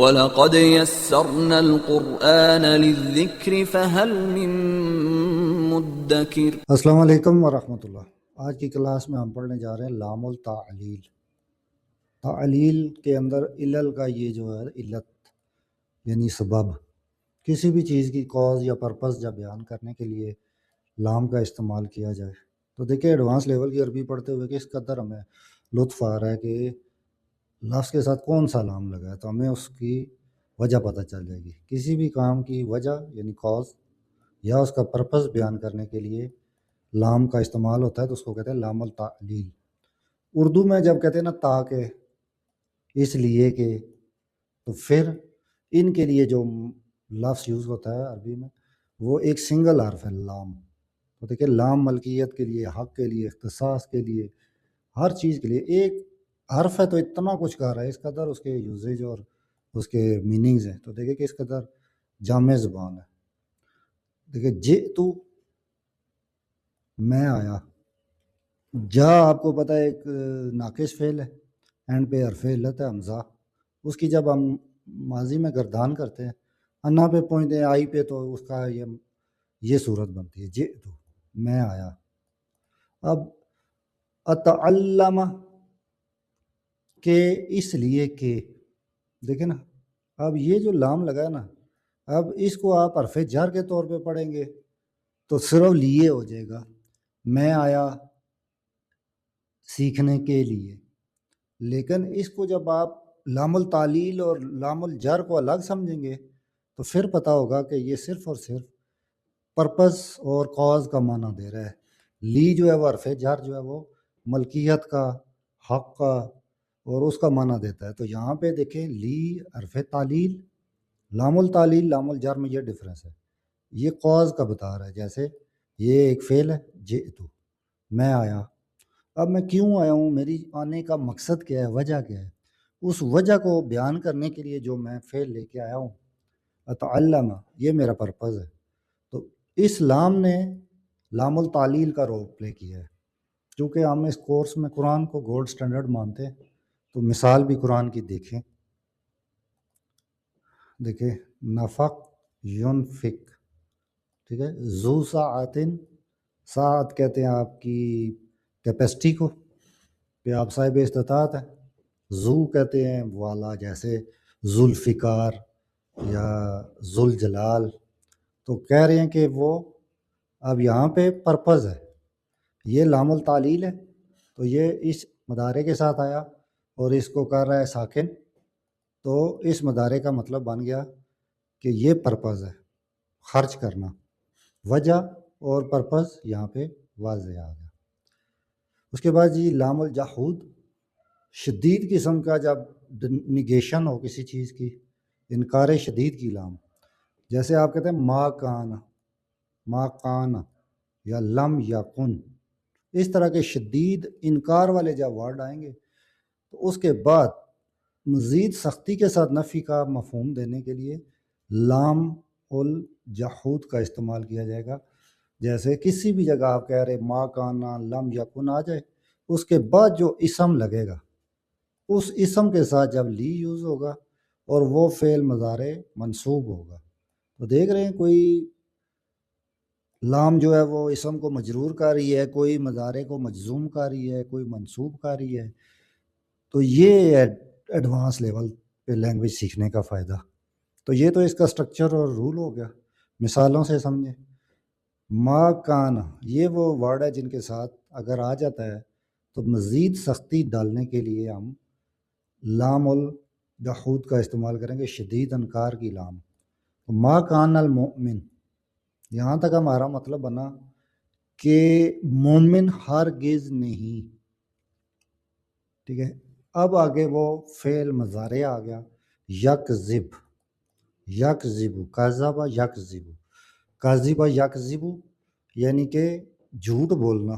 وَلَقَدْ يَسَّرْنَا الْقُرْآنَ لِلذِّكْرِ فَهَلْ مِن مُّدَّكِرٍ۔ السلام علیکم ورحمۃ اللہ۔ آج کی کلاس میں ہم پڑھنے جا رہے ہیں لام التعلیل۔ تعلیل کے اندر علل کا یہ جو ہے علت یعنی سبب، کسی بھی چیز کی کاز یا پرپس جب بیان کرنے کے لیے لام کا استعمال کیا جائے تو دیکھیں ایڈوانس لیول کی عربی پڑھتے ہوئے کس قدر ہمیں لطف آ رہا ہے کہ لفظ کے ساتھ کون سا لام لگا ہے تو ہمیں اس کی وجہ پتہ چل جائے گی۔ کسی بھی کام کی وجہ یعنی کاز یا اس کا پرپس بیان کرنے کے لیے لام کا استعمال ہوتا ہے تو اس کو کہتے ہیں لام التعلیل۔ اردو میں جب کہتے ہیں نا تاکہ، اس لیے کہ، تو پھر ان کے لیے جو لفظ یوز ہوتا ہے عربی میں وہ ایک سنگل حرف ہے لام۔ تو دیکھیں لام ملکیت کے لیے، حق کے لیے، اختصاص کے لیے، ہر چیز کے لیے ایک حرف ہے تو اتنا کچھ کہہ رہا ہے، اس قدر اس کے یوزیج اور اس کے میننگز ہیں۔ تو دیکھیں کہ اس قدر جامع زبان ہے۔ دیکھیں جئتو، میں آیا۔ جا آپ کو پتہ ہے ایک ناقص فعل ہے، اینڈ پہ حرف علت ہے حمزہ، اس کی جب ہم ماضی میں گردان کرتے ہیں انا پہ پہنچتے ہیں آئی پہ تو اس کا یہ صورت بنتی ہے جئتو، میں آیا۔ اب اتعلم کہ، اس لیے کہ، دیکھیں نا اب یہ جو لام لگا ہے نا، اب اس کو آپ حرف جر کے طور پہ پڑھیں گے تو صرف لیے ہو جائے گا، میں آیا سیکھنے کے لیے۔ لیکن اس کو جب آپ لام التعلیل اور لام الجر کو الگ سمجھیں گے تو پھر پتہ ہوگا کہ یہ صرف اور صرف پرپس اور کاز کا معنی دے رہا ہے۔ لی جو ہے وہ حرف جر جو ہے وہ ملکیت کا، حق کا اور اس کا معنی دیتا ہے۔ تو یہاں پہ دیکھیں لی حرف تعلیل، لام التعلیل لام الجر میں یہ ڈفرینس ہے، یہ کاز کا بتا رہا ہے۔ جیسے یہ ایک فعل ہے جئتو، میں آیا۔ اب میں کیوں آیا ہوں، میری آنے کا مقصد کیا ہے، وجہ کیا ہے، اس وجہ کو بیان کرنے کے لیے جو میں فعل لے کے آیا ہوں اتعلم، یہ میرا پرپز ہے۔ تو اس لام نے لام التعلیل کا رول پلے کیا ہے۔ کیونکہ ہم اس کورس میں قرآن کو گولڈ سٹینڈرڈ مانتے ہیں تو مثال بھی قرآن کی دیکھیں۔ دیکھیں نفق ینفق، ٹھیک ہے، ذو ساعتن، ساعت کہتے ہیں آپ کی کیپیسٹی کو کہ آپ صاحب استطاعت ہیں، ذو کہتے ہیں والا، جیسے ذوالفقار یا ذوالجلال۔ تو کہہ رہے ہیں کہ وہ اب یہاں پہ پرپز ہے، یہ لام التعلیل ہے تو یہ اس مدارے کے ساتھ آیا اور اس کو کر رہا ہے ساکن، تو اس مدارے کا مطلب بن گیا کہ یہ پرپز ہے، خرچ کرنا۔ وجہ اور پرپز یہاں پہ واضح آ گیا۔ اس کے بعد جی لام الجحود، شدید قسم کا جب نگیشن ہو کسی چیز کی، انکار شدید کی لام، جیسے آپ کہتے ہیں ما کان، ما کان یا لم یکن، اس طرح کے شدید انکار والے جب ورڈ آئیں گے تو اس کے بعد مزید سختی کے ساتھ نفی کا مفہوم دینے کے لیے لام الجحود کا استعمال کیا جائے گا۔ جیسے کسی بھی جگہ آپ کہہ رہے ما کانا لم یکن آ جائے، اس کے بعد جو اسم لگے گا اس اسم کے ساتھ جب لی یوز ہوگا اور وہ فعل مضارع منصوب ہوگا، تو دیکھ رہے ہیں کوئی لام جو ہے وہ اسم کو مجرور کر رہی ہے، کوئی مضارع کو مجزوم کر رہی ہے، کوئی منصوب کر رہی ہے۔ تو یہ ایڈوانس لیول پہ لینگویج سیکھنے کا فائدہ۔ تو یہ تو اس کا سٹرکچر اور رول ہو گیا، مثالوں سے سمجھیں۔ ما کان، یہ وہ ورڈ ہے جن کے ساتھ اگر آ جاتا ہے تو مزید سختی ڈالنے کے لیے ہم لام الجحود کا استعمال کریں گے، شدید انکار کی لام۔ ما کان المؤمن، یہاں تک ہمارا مطلب بنا کہ مومن ہرگز نہیں، ٹھیک ہے۔ اب آگے وہ فعل مضارع آ گیا، یکذب، یکذب، کذب یکذب، کذب یکذب یعنی کہ جھوٹ بولنا۔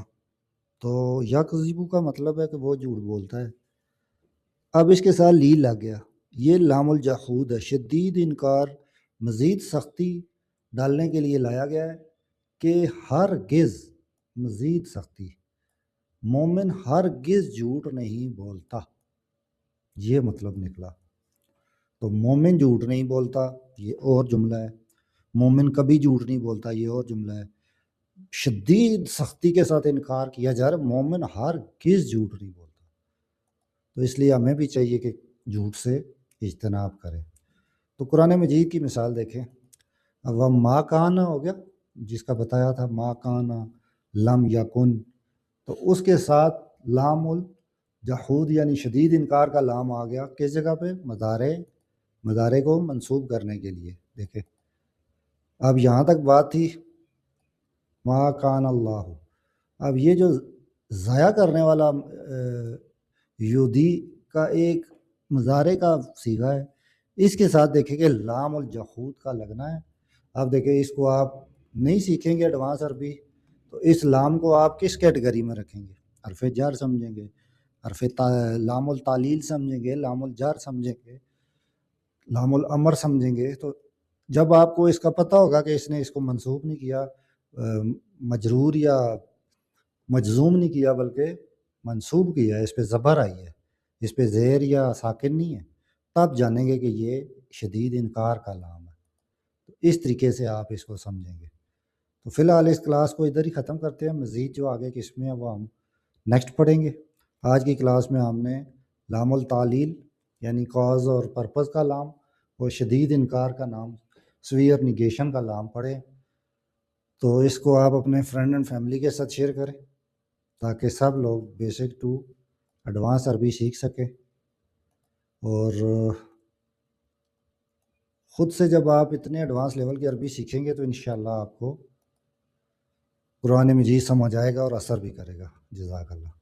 تو یکذب کا مطلب ہے کہ وہ جھوٹ بولتا ہے۔ اب اس کے ساتھ لی لگ گیا، یہ لام الجحود ہے، شدید انکار، مزید سختی ڈالنے کے لیے لایا گیا ہے کہ ہرگز، مزید سختی، مومن ہرگز جھوٹ نہیں بولتا، یہ مطلب نکلا۔ تو مومن جھوٹ نہیں بولتا، یہ اور جملہ ہے. مومن کبھی جھوٹ نہیں بولتا، یہ اور جملہ ہے. شدید سختی کے ساتھ انکار کیا جا رہا ہے، مومن ہرگز جھوٹ نہیں بولتا. تو اس لیے ہمیں بھی چاہیے کہ جھوٹ سے اجتناب کریں. تو قرآن مجید کی مثال دیکھیں. اب وہ ما کانا ہو گیا جس کا بتایا تھا، ما کانا لم یکن، تو اس کے ساتھ لام الجحود یعنی شدید انکار کا لام آ گیا. کس جگہ پہ؟ مضارع کو منسوب کرنے کے لیے. دیکھیں اب یہاں تک بات تھی ما کان اللہ. اب یہ جو ضائع کرنے والا یودی کا ایک مضارع کا صیغہ ہے، اس کے ساتھ دیکھیں کہ لام الجحود کا لگنا ہے. اب دیکھیں اس کو آپ نہیں سیکھیں گے ایڈوانس عربی تو اس لام کو آپ کس کیٹیگری میں رکھیں گے؟ حرف جر سمجھیں گے، لام التعلیل سمجھیں گے، لام الجر سمجھیں گے، لام الامر سمجھیں گے. تو جب آپ کو اس کا پتہ ہوگا کہ اس نے اس کو منسوب نہیں کیا، مجرور یا مجزوم نہیں کیا بلکہ منسوب کیا ہے، اس پہ زبر آئی ہے، اس پہ زیر یا ساکن نہیں ہے، تب جانیں گے کہ یہ شدید انکار کا لام ہے. تو اس طریقے سے آپ اس کو سمجھیں گے. تو فی الحال اس کلاس کو ادھر ہی ختم کرتے ہیں. مزید جو آگے قسمیں ہیں وہ ہم نیکسٹ پڑھیں گے. آج کی کلاس میں ہم نے لام التعلیل یعنی کاز اور پرپز کا لام اور شدید انکار کا نام سویئر نیگیشن کا لام پڑھے. تو اس کو آپ اپنے فرینڈ اینڈ فیملی کے ساتھ شیئر کریں تاکہ سب لوگ بیسک ٹو ایڈوانس عربی سیکھ سکیں. اور خود سے جب آپ اتنے ایڈوانس لیول کی عربی سیکھیں گے تو انشاءاللہ آپ کو قرآن مجید سمجھ آئے گا اور اثر بھی کرے گا. جزاک اللہ.